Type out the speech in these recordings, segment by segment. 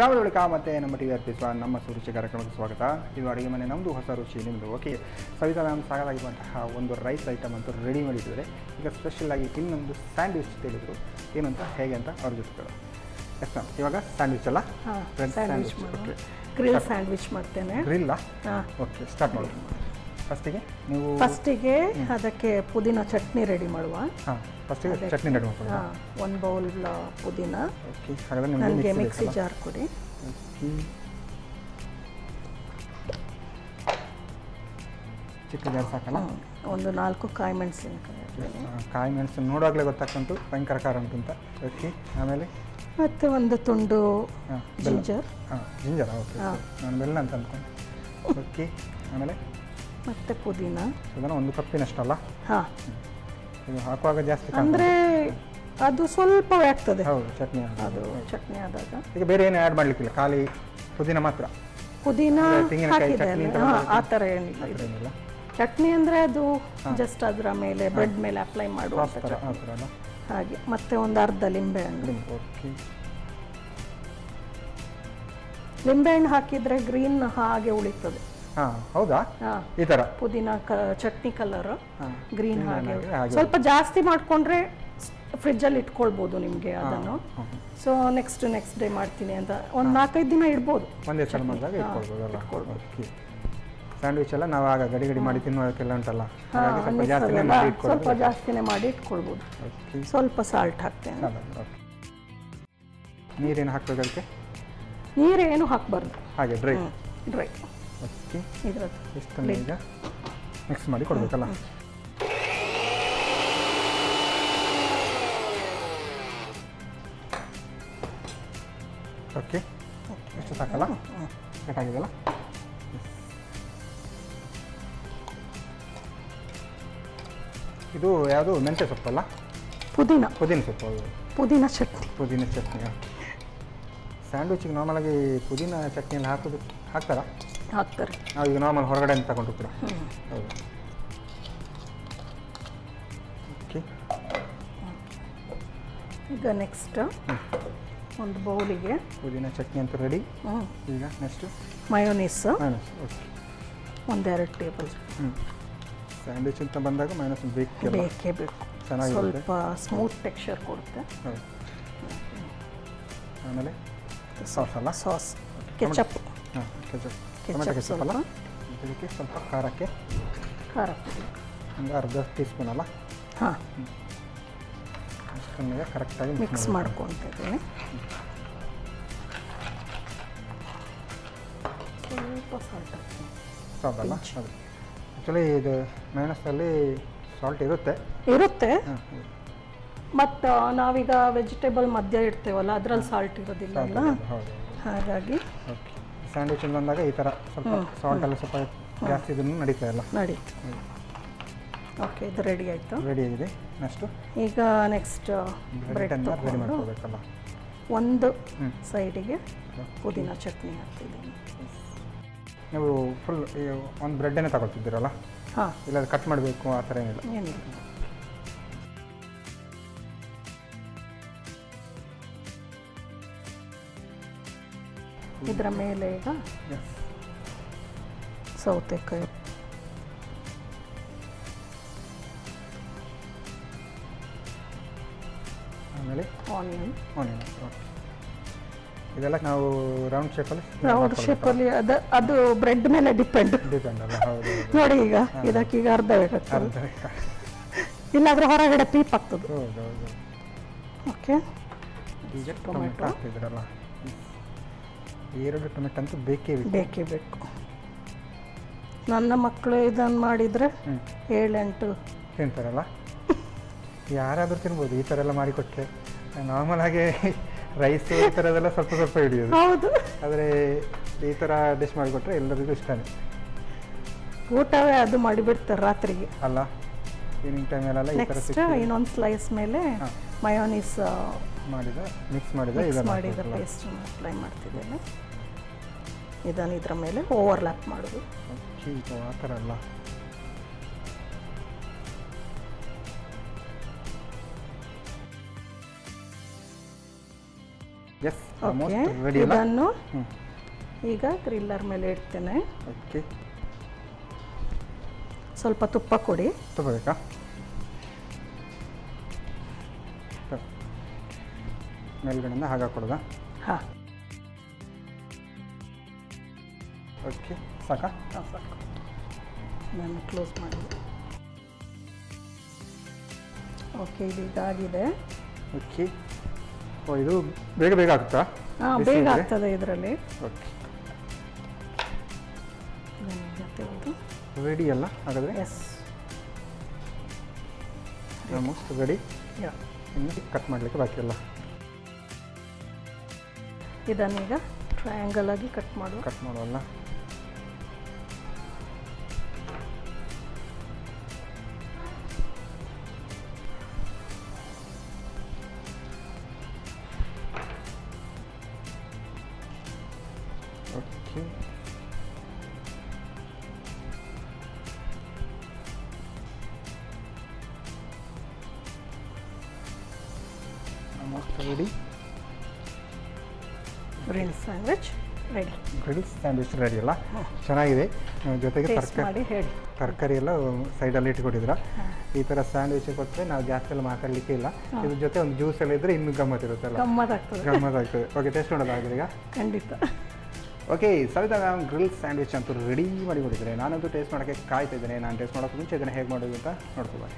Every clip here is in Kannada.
ವಿರಾಮದ ಬಳಿಕ ಮತ್ತೆ ನಮ್ಮ ಟಿ ವಿ ಅರ್ಪಿಸುವ ನಮ್ಮ ಸುರುಚಿ ಕಾರ್ಯಕ್ರಮಕ್ಕೆ ಸ್ವಾಗತ. ಇದು ಅಡುಗೆ ಮನೆ ನಮ್ಮದು, ಹೊಸ ರುಚಿ ನಿಮ್ಮದು. ಓಕೆ, ಸವಿತಾ ಮ್ಯಾಮ್ ಸಾಕಾಗಿರುವಂತಹ ಒಂದು ರೈಸ್ ಐಟಮ್ ಅಂತೂ ರೆಡಿ ಮಾಡಿದ್ದಾರೆ. ಈಗ ಸ್ಪೆಷಲಾಗಿ ಇನ್ನೊಂದು ಸ್ಯಾಂಡ್ವಿಚ್ ತಿಳಿದ್ರು, ಏನು ಅಂತ ಹೇಗೆ ಅಂತ ಅವ್ರ ಜೊತೆ. ಎಸ್ ಮ್ಯಾಮ್, ಇವಾಗ ಸ್ಯಾಂಡ್ವಿಚ್ ಅಲ್ಲ, ಸ್ಯಾಂಡ್ವಿಚ್ ಓಕೆ, ಗ್ರಿಲ್ ಸ್ಯಾಂಡ್ವಿಚ್ ಮಾಡ್ತೇನೆ. ಗ್ರಿಲ್ಲ? ಓಕೆ, ಸ್ಟಾರ್ಟ್ ಮಾಡಿ. ಫಸ್ಟಿಗೆ ಅದಕ್ಕೆ ಪುದೀನ ಚಟ್ನಿ ರೆಡಿ ಮಾಡುವ. ಫಸ್ಟಿಗೆ ಚಟ್ನಿ ರೆಡಿ ಮಾಡೋಣ. 1 ಬೌಲ್ ಪುದೀನ. ಓಕೆ, ಹಾಗಾದ್ರೆ ನನಗೆ ಮಿಕ್ಸಿ ಜಾರ್ ಕೊಡಿ. ಚಿಕ್ಕ ಜಾರ್ ಸಾಕಲ್ಲ? ಒಂದು 4 ಕಾಯಿ ಮೆಣಸಿನಕಾಯಿ. ಕಾಯಿ ಮೆಣಸು ನೋಡುವಾಗಲೇ ಗೊತ್ತಾಗ್ತುಂಟು ಭಯಂಕರ ಖಾರ ಉಂಟು ಅಂತ. ಓಕೆ, ಆಮೇಲೆ ಮತ್ತೆ ಒಂದು ತುಂಡು ಜಿಂಜರ್. ಜಿಂಜರ್, ಓಕೆ, ನಾನು ಬೆಲ್ಲ ಅಂತ ಅಂದ್ಕೊಂಡು. ಓಕೆ, ಆಮೇಲೆ ಮತ್ತೆ ಪುದೀನ ಅದನ್ನು 1 ಕಪ್ಪಿನಷ್ಟಲ್ಲ? ಹಾಂ, ಇದು ಹಾಕುವಾಗ ಜಾಸ್ತಿ ಅಂದರೆ ಅದು ಸ್ವಲ್ಪವೇ ಆಗ್ತದೆ. ಹೌದು, ಚಟ್ನಿ ಅದು ಚಟ್ನಿ ಆದಾಗ. ಈಗ ಬೇರೆ ಏನು ಆ್ಯಡ್ ಮಾಡಲಿಕ್ಕಿಲ್ಲ, ಖಾಲಿ ಪುದೀನ ಮಾತ್ರ? ಪುದೀನ ಹಾಕಿದ್ದೇನೆ. ಆ ಥರ ಏನಿಲ್ಲ. ಚಟ್ನಿ ಅಂದರೆ ಅದು ಜಸ್ಟ್ ಅದರ ಮೇಲೆ ಬ್ರೆಡ್ ಮೇಲೆ ಅಪ್ಲೈ ಮಾಡುವ ಹಾಗೆ. ಮತ್ತೆ ಒಂದು ಅರ್ಧ ಲಿಂಬೆಹಣ್ಣು. ಓಕೆ, ಲಿಂಬೆಹಣ್ಣು ಹಾಕಿದರೆ ಗ್ರೀನ್ ಹಾಗೆ ಉಳಿತದೆ. ಹಾಂ, ಹೌದಾ? ಈ ಥರ ಪುದೀನ ಚಟ್ನಿ ಕಲರ್ ಗ್ರೀನ್ ಹಾಗೆ. ಸ್ವಲ್ಪ ಜಾಸ್ತಿ ಮಾಡಿಕೊಂಡ್ರೆ ಫ್ರಿಜ್ಜಲ್ಲಿ ಇಟ್ಕೊಳ್ಬೋದು ನಿಮಗೆ ಅದನ್ನು. ಸೊ ನೆಕ್ಸ್ಟ್ ಡೇ ಮಾಡ್ತೀನಿ ಅಂತ ಒಂದು 4-5 ದಿನ ಇಡ್ಬೋದು. ಒಂದೇ ಸಲ ಮಾಡಿದಾಗ ಇಟ್ಕೊಳ್ಬೋದು. ಓಕೆ, ಸ್ಯಾಂಡ್ವಿಚ್ ಎಲ್ಲ ನಾವು ಆಗ ಗಡಿ ಮಾಡಿ ತಿನ್ನೋದಕ್ಕೆಲ್ಲ ಉಂಟಲ್ಲ, ಸ್ವಲ್ಪ ಜಾಸ್ತಿನೇ ಮಾಡಿ ಇಟ್ಕೊಳ್ಬೋದು. ಸ್ವಲ್ಪ ಸಾಲ್ಟ್ ಹಾಕ್ತೇನೆ. ನೀರೇನು ಹಾಕ್ಬೇಕು ಅದಕ್ಕೆ? ನೀರೇನು ಹಾಕಬಾರ್ದು, ಹಾಗೆ ಡ್ರೈ. ಓಕೆ, ಇಷ್ಟನ್ನು ಈಗ ಮಿಕ್ಸ್ ಮಾಡಿ ಕೊಡಬೇಕಲ್ಲ? ಓಕೆ, ಎಷ್ಟು ಸಾಕಲ್ಲ? ಬೇಕಾಗಿದೆಯಲ್ಲ? ಇದು ಯಾವುದು ಮೆಂತ್ಯ ಸೊಪ್ಪಲ್ಲ? ಪುದೀನ ಸೊಪ್ಪು. ಪುದೀನ ಚಟ್ನಿ. ಸ್ಯಾಂಡ್ವಿಚಿಗೆ ನಾರ್ಮಲಾಗಿ ಪುದೀನ ಚಟ್ನಿಯಲ್ಲಿ ಹಾಕ್ತಾರೆ. ನಾವು ಈಗ ನಾರ್ಮಲ್ ಹೊರಗಡೆ ಅಂತ ತಗೊಂಡು ಕೂಡ. ಹೌದು. ಓಕೆ, ಈಗ ನೆಕ್ಸ್ಟ್ ಒಂದು ಬೌಲಿಗೆ ಪುದೀನ ಚಟ್ನಿ ಅಂತೂ ರೆಡಿ. ಈಗ next mayonnaise. Okay, 1-2 table spoon. Sandwich ಅಂತ ಬಂದಾಗ ಮಯೋನೀಸ್ ಬೇಕೇ ಬೇಕು. ಸ್ವಲ್ಪ ಸ್ಮೂತ್ ಟೆಕ್ಸ್ಚರ್ ಕೊಡುತ್ತೆ. ಆಮೇಲೆ ಸಾಸ್ ಅಲ್ಲ? Sauce, ketchup. ಟೊಮೆಟೊ ಕೆಚಪ್ ಅಲ್ಲ? ಇದಕ್ಕೆ ಸ್ವಲ್ಪ ಖಾರಕ್ಕೆ ಖಾರ ಪುಡಿ ಒಂದು ಅರ್ಧ ಟೀ ಸ್ಪೂನ್ ಅಲ್ಲ? ಹಾಂ, ಅಷ್ಟನ್ನು ಕರೆಕ್ಟಾಗಿ ಮಿಕ್ಸ್ ಮಾಡ್ಕೊತಿದ್ದೀನಿ. ಸ್ವಲ್ಪ ಸಾಲ್ಟ್ ಸಾಲ್ಟಲ್ಲ? ಅದು ಆ್ಯಕ್ಚುಲಿ ಇದು ಮೈನಸಲ್ಲಿ ಸಾಲ್ಟ್ ಇರುತ್ತೆ. ಮತ್ತು ನಾವೀಗ ವೆಜಿಟೇಬಲ್ ಮಧ್ಯ ಇಡ್ತೇವಲ್ಲ, ಅದರಲ್ಲಿ ಸಾಲ್ಟ್ ಇರೋದಿಲ್ಲ ಅಲ್ಲ, ಹಾಗಾಗಿ. ಓಕೆ, ಸ್ಯಾಂಡ್ವಿಚ್ ಬಂದಾಗ ಈ ಥರ ಸ್ವಲ್ಪ ಸಾಲ್ಟ್ ಎಲ್ಲ ಸ್ವಲ್ಪ ಜಾಸ್ತಿ ಇದನ್ನು ನಡೀತಾ ಇಲ್ಲ? ನಡೀತು. ಓಕೆ, ಇದು ರೆಡಿ ಆಯಿತು. ರೆಡಿ ಆಗಿದೆ. ಈಗ ನೆಕ್ಸ್ಟ್ ಬ್ರೆಡ್ ರೆಡಿ ಮಾಡ್ಕೋಬೇಕಲ್ಲ? ಒಂದು ಸೈಡಿಗೆ ಪುದೀನ ಚಟ್ನಿ ಹಾಕ್ತಿದ್ದೀನಿ. ನೀವು ಫುಲ್ ಒಂದು ಬ್ರೆಡ್ಡನ್ನೇ ತಗೊಳ್ತಿದ್ದೀರಲ್ಲ? ಹಾಂ, ಇಲ್ಲ ಕಟ್ ಮಾಡಬೇಕು ಆ ಥರ ಏನಿಲ್ಲ? ಇದರ ಮೇಲೆ ಈಗ ಸೌತೆಕಾಯಿ, ಆಮೇಲೆ ಆನಿಯನ್. ಇದೆಲ್ಲ ನಾವು ರೌಂಡ್ ಶೇಪಲ್ಲಿ ಅದು ಬ್ರೆಡ್ ಮೇಲೆ ಡಿಪೆಂಡ್ ಅಲ್ಲ? ಹೌದು ನೋಡಿ, ಈಗ ಇದಕ್ಕೀಗ ಅರ್ಧ ಬೇಕಾಗ್ತದೆ, ಇಲ್ಲಾಂದ್ರೆ ಹೊರಗಡೆ ಪೀಪ್ ಆಗ್ತದೆ. ಓಕೆ, ಈಗ ಟೊಮೆಟೊ ಹಾಕ್ತಿದ್ರಲ್ಲ? 2 ಟೊಮೆಟೊ ಅಂತೂ ಬೇಕೇ ಬೇಕು. ನನ್ನ ಮಕ್ಕಳು ಇದನ್ನು ಮಾಡಿದರೆ 7-8 ತಿಂತಾರಲ್ಲ? ಯಾರಾದರೂ ತಿನ್ಬೋದು ಈ ಥರ ಎಲ್ಲ ಮಾಡಿಕೊಟ್ರೆ. ನಾರ್ಮಲ್ ಆಗಿ ರೈಸ್ ಈ ಥರದೆಲ್ಲ ಸ್ವಲ್ಪ ಹಿಡಿಯೋದು. ಹೌದು, ಆದರೆ ಈ ಥರ ಡಿಶ್ ಮಾಡಿಕೊಟ್ರೆ ಎಲ್ಲರಿಗೂ ಇಷ್ಟನೇ. ಊಟವೇ ಅದು ಮಾಡಿಬಿಡ್ತಾರೆ ರಾತ್ರಿಗೆ ಅಲ್ಲ? ಈವ್ನಿಂಗ್ ಟೈಮಲ್ಲೆಲ್ಲ ಈ ಥರ. ನೆಕ್ಸ್ಟ್ ಇನ್ನೊಂದು ಸ್ಲೈಸ್ ಮೇಲೆ ಮಯೋನೀಸ್ ಮಿಕ್ಸ್ ಮಾಡಿದ ಪೇಸ್ಟ್ ಅಪ್ಲೈ ಮಾಡ್ತಿದ್ದೇನೆ. ಇದನ್ನು ಇದರ ಮೇಲೆ ಓವರ್ಲ್ಯಾಪ್ ಮಾಡೋದು. ಆ ಥರ ಅಲ್ಲ? ಎಸ್ ಆಲ್ಮೋಸ್ಟ್ ರೆಡಿ ಅಲ್ಲ. ಇದನ್ನು ಈಗ ಗ್ರಿಲ್ಲರ್ ಮೇಲೆ ಇಡ್ತೇನೆ. ಓಕೆ, ಸ್ವಲ್ಪ ತುಪ್ಪ ಕೊಡಿ. ತಗೋಬೇಕಾ? ಮೇಲ್ಗಡೆಯಿಂದ ಹಾಗೆ ಹಾಕೊಡೋದಾ? ಹಾಂ, ಓಕೆ, ಸಾಕಾ? ಸಾಕು. ನಾನು ಕ್ಲೋಸ್ ಮಾಡಿದೆ. ಓಕೆ, ಇದು ಇದಾಗಿದೆ. ಓಕೆ, ಓ ಇದು ಬೇಗ ಬೇಗ ಆಗುತ್ತಾ? ಹಾಂ, ಬೇಗ ಆಗ್ತದೆ ಇದರಲ್ಲಿ. ಓಕೆ, ತೆಗೆದು ರೆಡಿ ಅಲ್ಲ ಹಾಗಾದರೆ? Yes, almost ready. ಇನ್ನು ಕಟ್ ಮಾಡಲಿಕ್ಕೆ ಬಾಕಿ ಅಲ್ಲ. ಇದನ್ನೀಗ ಟ್ರಯಾಂಗಲ್ ಆಗಿ ಕಟ್ ಮಾಡುವಲ್ಲ. Okay, almost ready. Grill sandwich ready. Grill sandwich ready ಅಲ್ಲ? ಚೆನ್ನಾಗಿದೆ. ಜೊತೆಗೆ ಮಾಡಿ ಹೇಳಿ. ತರಕಾರಿ ಎಲ್ಲ ಸೈಡಲ್ಲಿ ಇಟ್ಕೊಟ್ಟಿದ್ರ. ಈ ಥರ ಸ್ಯಾಂಡ್ವಿಚ್ ಕೊಟ್ಟರೆ ನಾವು ಜಾಸ್ತಿ ಎಲ್ಲ ಮಾತಾಡಲಿಕ್ಕೆ ಇಲ್ಲ. ಇದ್ರ ಜೊತೆ ಒಂದು ಜ್ಯೂಸ್ ಎಲ್ಲ ಇದ್ದರೆ ಇನ್ನೂ ಗಮ್ಮತ್ತಿರುತ್ತಲ್ಲ, ಗಮ್ಮತ್ತಾಗ್ತದೆ. ಓಕೆ, ಟೇಸ್ಟ್ ನೋಡೋದು ಆಗಿದೆ ಈಗ? ಖಂಡಿತ. Okay, Savita ma'am grill sandwich ಅಂತೂ ರೆಡಿ ಮಾಡಿಕೊಟ್ಟಿದ್ದಾರೆ. ನಾನಂತೂ ಟೇಸ್ಟ್ ಮಾಡೋಕ್ಕೆ ಕಾಯ್ತಾ ಇದ್ದೇನೆ. ನಾನು ಟೇಸ್ಟ್ ಮಾಡೋಕ್ಕೆ ಮುಂಚೆ ಇದನ್ನು ಹೇಗೆ ಮಾಡೋದು ಅಂತ ನೋಡ್ಕೊಬಾರಿ.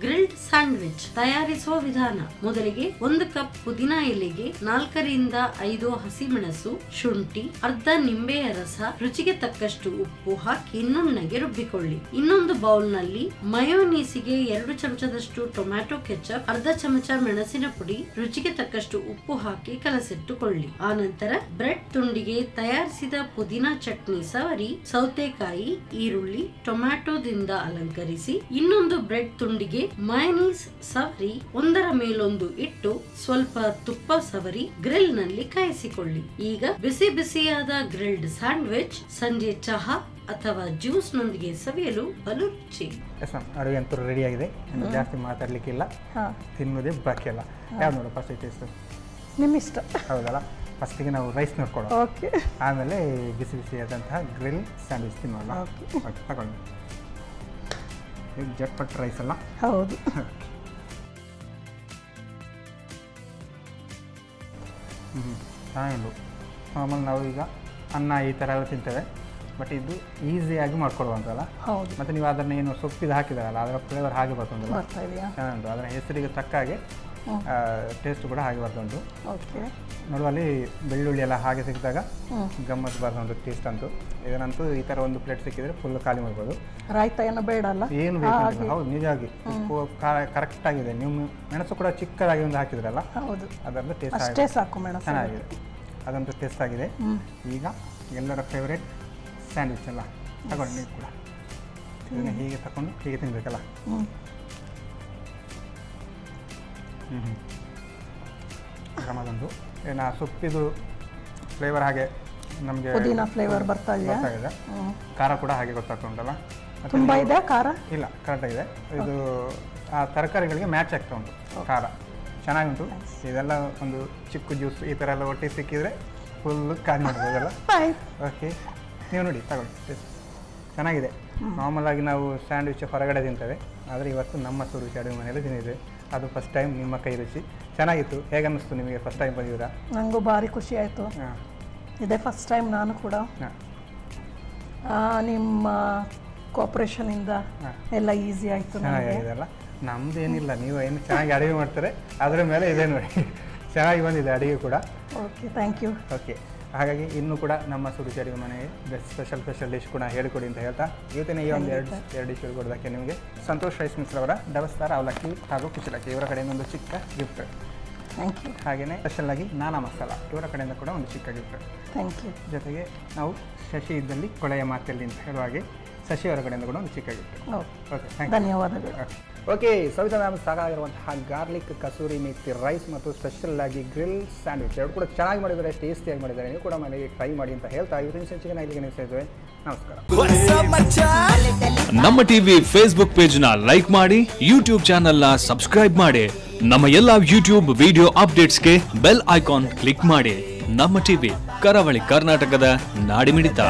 ಗ್ರಿಲ್ಡ್ ಸ್ಯಾಂಡ್ವಿಚ್ ತಯಾರಿಸುವ ವಿಧಾನ. ಮೊದಲಿಗೆ 1 ಕಪ್ ಪುದೀನ ಎಲೆಗೆ 4 ರಿಂದ 5 ಹಸಿಮೆಣಸು, ಶುಂಠಿ, ಅರ್ಧ ನಿಂಬೆಯ ರಸ, ರುಚಿಗೆ ತಕ್ಕಷ್ಟು ಉಪ್ಪು ಹಾಕಿ ನುಣ್ಣಗೆ ರುಬ್ಬಿಕೊಳ್ಳಿ. ಇನ್ನೊಂದು ಬೌಲ್ ನಲ್ಲಿ ಮಯೋನೀಸಿಗೆ 2 ಚಮಚದಷ್ಟು ಟೊಮ್ಯಾಟೊ ಕೆಚಪ್, ಅರ್ಧ ಚಮಚ ಮೆಣಸಿನ ಪುಡಿ, ರುಚಿಗೆ ತಕ್ಕಷ್ಟು ಉಪ್ಪು ಹಾಕಿ ಕಲಸಿಟ್ಟುಕೊಳ್ಳಿ. ಆನಂತರ ಬ್ರೆಡ್ ತುಂಡಿಗೆ ತಯಾರಿಸಿದ ಪುದೀನ ಚಟ್ನಿ ಸವರಿ, ಸೌತೆಕಾಯಿ, ಈರುಳ್ಳಿ, ಟೊಮ್ಯಾಟೊದಿಂದ ಅಲಂಕರಿಸಿ. ಇನ್ನೊಂದು ಬ್ರೆಡ್ ತುಂಡಿಗೆ ಮಯೋನೀಸ್ ಸವರಿ ಒಂದರ ಮೇಲೊಂದು ಇಟ್ಟು ಸ್ವಲ್ಪ ತುಪ್ಪ ಸವರಿ ಗ್ರಿಲ್ ನಲ್ಲಿ ಕಾಯಿಸಿಕೊಳ್ಳಿ. ಈಗ ಬಿಸಿ ಬಿಸಿಯಾದ ಗ್ರಿಲ್ಡ್ ಸ್ಯಾಂಡ್ವಿಚ್ ಸಂಜೆ ಚಹಾ ಅಥವಾ ಜ್ಯೂಸ್ ನೊಂದಿಗೆ ಸವಿಯಲು ಬಲು ರುಚಿ. ಅಡುಗೆ ಅಂತೂ ರೆಡಿ ಆಗಿದೆ. ಜಾಸ್ತಿ ಮಾತಾಡ್ಲಿಕ್ಕಿಲ್ಲ, ತಿನ್ನೋದೇ ಬಾಕಿ ಅಲ್ಲ. ಯಾವ್ದು ನೋಡು ಫಸ್ಟ್ ಟೇಸ್ಟ್? ನಿಮ್ಮ ಇಷ್ಟ. ಹೌದಲ್ಲ? ಫಸ್ಟಿಗೆ ನಾವು ರೈಸ್ ನೋಡ್ಕೊಳ್ಳೋಣ. ಓಕೆ, ಆಮೇಲೆ ಬಿಸಿ ಬಿಸಿಯಾದಂತಹ ಗ್ರಿಲ್ ಸ್ಯಾಂಡ್ವಿಚ್ ತಿನ್ನೋಣ. ಓಕೆ, ತಗೊಳ್ಳಿ. ಇದು ಜಟ್ಪಟ್ ರೈಸ್ ಅಲ್ಲ? ಹೌದು. ಚೆನ್ನಾಗಿತ್ತು. ಆಮೇಲೆ ನಾವು ಈಗ ಅನ್ನ ಈ ಥರ ಎಲ್ಲ ತಿಂತೇವೆ, ಬಟ್ ಇದು ಈಸಿಯಾಗಿ ಮಾಡ್ಕೊಡುವಂತಲ್ಲ. ಹೌದು. ಮತ್ತು ನೀವು ಅದನ್ನು ಏನು ಸೊಪ್ಪಿದು ಹಾಕಿದಾರಲ್ಲ, ಅದರ ಫ್ಲೇವರ್ ಹಾಗೆ ಬರ್ತುಂಟಲ್ಲ, ಚೆನ್ನಾಗುಂಟು. ಅದರ ಹೆಸರಿಗೆ ತಕ್ಕ ಹಾಗೆ ಟೇಸ್ಟ್ ಕೂಡ ಹಾಗೆ ಬರ್ತುಂಟು. ಓಕೆ, ನೋಡುವಲ್ಲಿ ಬೆಳ್ಳುಳ್ಳಿ ಎಲ್ಲ ಹಾಗೆ ಸಿಕ್ಕಿದಾಗ ಗಮ್ಮತ್ತು ಬರ್ತುಂಟು ಟೇಸ್ಟ್ ಅಂತೂ. ಇದನ್ನಂತೂ ಈ ಥರ ಒಂದು ಪ್ಲೇಟ್ ಸಿಕ್ಕಿದ್ರೆ ಫುಲ್ ಖಾಲಿ ಮಾಡ್ಬೋದು. ರಾಯ್ತ ಏನು ಬೇಡ ಅಲ್ಲ? ಏನು ಬೇಕು? ಹೌದು, ನಿಜವಾಗಿ ಉಪ್ಪು ಕರೆಕ್ಟ್ ಆಗಿದೆ. ನೀವು ಮೆಣಸು ಕೂಡ ಚಿಕ್ಕದಾಗಿ ಒಂದು ಹಾಕಿದ್ರಲ್ಲ, ಹೌದು, ಅದರದ್ದು ಟೇಸ್ಟ್ ಅಷ್ಟೇ ಸಾಕು ಮೆಣಸು. ಚೆನ್ನಾಗಿದೆ, ಅದಂತೂ ಟೇಸ್ಟ್ ಆಗಿದೆ. ಈಗ ಎಲ್ಲರ ಫೇವ್ರೇಟ್ ಸ್ಯಾಂಡ್ವಿಚ್ ಅಲ್ಲ, ತಗೊಂಡು ನೀವು ಕೂಡ ಇದನ್ನು ಹೀಗೆ ತಗೊಂಡು ಹೀಗೆ ತಿನ್ನಬೇಕಲ್ಲ. ಗಮದಂದು ಏನು ಸೊಪ್ಪಿದು ಫ್ಲೇವರ್ ಹಾಗೆ ನಮಗೆ ಪುದೀನ ಫ್ಲೇವರ್ ಬರ್ತಾ ಇದೆ. ಖಾರ ಕೂಡ ಹಾಗೆ ಗೊತ್ತಾಗ್ತಾ ಉಂಟಲ್ಲ? ತುಂಬ ಇದೆ ಖಾರ? ಇಲ್ಲ, ಕರೆಕ್ಟಾಗಿದೆ. ಇದು ಆ ತರಕಾರಿಗಳಿಗೆ ಮ್ಯಾಚ್ ಆಗ್ತಾ ಉಂಟು ಖಾರ, ಚೆನ್ನಾಗುಂಟು. ಇದೆಲ್ಲ ಒಂದು ಚಿಕ್ಕ ಜ್ಯೂಸ್ ಈ ಥರ ಎಲ್ಲ ಒಟ್ಟಿಗೆ ಸಿಕ್ಕಿದರೆ ಫುಲ್ ಖಾಲಿ ಮಾಡ್ಬೋದಲ್ಲ? ಓಕೆ, ನೀವು ನೋಡಿ ತಗೊಳ್ಳಿ. ಚೆನ್ನಾಗಿದೆ. ನಾರ್ಮಲ್ ಆಗಿ ನಾವು ಸ್ಯಾಂಡ್ವಿಚ್ ಹೊರಗಡೆ ತಿಂತೇವೆ, ಆದರೆ ಇವತ್ತು ನಮ್ಮ ಸುರುಚಿ ಅಡುಗೆ ಮನೆಯಲ್ಲಿ ತಿಂದಿದೆ. ಅದು ಫಸ್ಟ್ ಟೈಮ್ ನಿಮ್ಮ ಕೈ ರುಚಿ ಚೆನ್ನಾಗಿತ್ತು. ಹೇಗೆ ಅನ್ನಿಸ್ತು ನಿಮಗೆ ಫಸ್ಟ್ ಟೈಮ್ ಬಂದಿದ್ದೀರಾ? ನನಗೂ ಭಾರಿ ಖುಷಿ ಆಯಿತು. ಇದೇ ಫಸ್ಟ್ ಟೈಮ್ ನಾನು ಕೂಡ. ನಿಮ್ಮ ಕೋಆಪ್ರೇಷನಿಂದ ಎಲ್ಲ ಈಸಿ ಆಯಿತು. ಚೆನ್ನಾಗಿದೆಲ್ಲ, ನಮ್ಮದೇನಿಲ್ಲ, ನೀವು ಏನು ಚೆನ್ನಾಗಿ ಅಡುಗೆ ಮಾಡ್ತಾರೆ, ಅದರ ಮೇಲೆ ಇದೆ ನೋಡಿ, ಚೆನ್ನಾಗಿ ಬಂದಿದೆ ಅಡುಗೆ ಕೂಡ. Okay, thank you. ಓಕೆ, ಹಾಗಾಗಿ ಇನ್ನೂ ಕೂಡ ನಮ್ಮ ಸುರುಚಿ ಅಡುಗೆ ಮನೆಗೆ ಸ್ಪೆಷಲ್ ಡಿಶ್ ಕೂಡ ಹೇಳಿಕೊಡಿ ಅಂತ ಹೇಳ್ತಾ ಇವತ್ತಿನ ಈ ಒಂದು ಎರಡು ಡಿಶ್ ಹೇಳ್ಕೊಡೋದಕ್ಕೆ ನಿಮಗೆ ಸಂತೋಷ್ ರೈಸ್ ಮಿಕ್ಸ್ ಅವರ ಡಬಸ್ತಾರ ಅವಲಕ್ಕಿ ಹಾಗೂ ಕುಚಲಕ್ಕಿ ಇವರ ಕಡೆಯಿಂದ ಒಂದು ಚಿಕ್ಕ ಗಿಫ್ಟ್. Thank you. ಹಾಗೆಯೇ ಸ್ಪೆಷಲ್ಲಾಗಿ ನಾನಾ ಮಸಾಲ ಇವರ ಕಡೆಯಿಂದ ಕೂಡ ಒಂದು ಚಿಕ್ಕ ಗಿಫ್ಟ್. Thank you. ಜೊತೆಗೆ ನಾವು ಶಶಿ ಇದ್ದಲ್ಲಿ ಕೊಳೆಯ ಮಾತಲ್ಲಿ ಅಂತ ಹೇಳುವ ಹಾಗೆ ಶಶಿ ಅವರ ಕಡೆಯಿಂದ ಕೂಡ ಒಂದು ಚಿಕ್ಕ ಗಿಫ್ಟ್. ಓಕೆ, ಧನ್ಯವಾದಗಳು. ಓಕೆ, ಸವಿತಾ ಮ್ಯಾಮ್ ಸಾಕಾಗಿರುವಂತಹ ಗಾರ್ಲಿಕ್ ಕಸೂರಿ ಮೇಥಿ ರೈಸ್ ಮತ್ತು ಸ್ಪೆಷಲ್ ಆಗಿ ಗ್ರಿಲ್ ಸ್ಯಾಂಡ್ವಿಚ್ ಎರಡು ಕೂಡ ಚೆನ್ನಾಗಿ ಮಾಡಿದ್ದಾರೆ, ಟೇಸ್ಟಿಯಾಗಿ ಮಾಡಿದ್ದಾರೆ. ನೀವು ಕೂಡ ಮನೆಗೆ ಟ್ರೈ ಮಾಡಿ ಅಂತ ಹೇಳ್ತಾ ಇವತ್ತಿನ ಸಂಚಿಕೆನ ಇಲ್ಲಿಗೆ ನಿಲ್ಲಿಸಿದ್ವಿ. ನಮಸ್ಕಾರ. ನಮ್ಮ ಟಿವಿ ಫೇಸ್ಬುಕ್ ಪೇಜ್ ನ ಲೈಕ್ ಮಾಡಿ, ಯೂಟ್ಯೂಬ್ ಚಾನೆಲ್ ನ ಸಬ್ಸ್ಕ್ರೈಬ್ ಮಾಡಿ, ನಮ್ಮ ಎಲ್ಲಾ ಯೂಟ್ಯೂಬ್ ವಿಡಿಯೋ ಅಪ್ಡೇಟ್ಸ್ಗೆ ಬೆಲ್ ಐಕಾನ್ ಕ್ಲಿಕ್ ಮಾಡಿ. ನಮ್ಮ ಟಿವಿ, ಕರಾವಳಿ ಕರ್ನಾಟಕದ ನಾಡಿಮಿಡಿತ.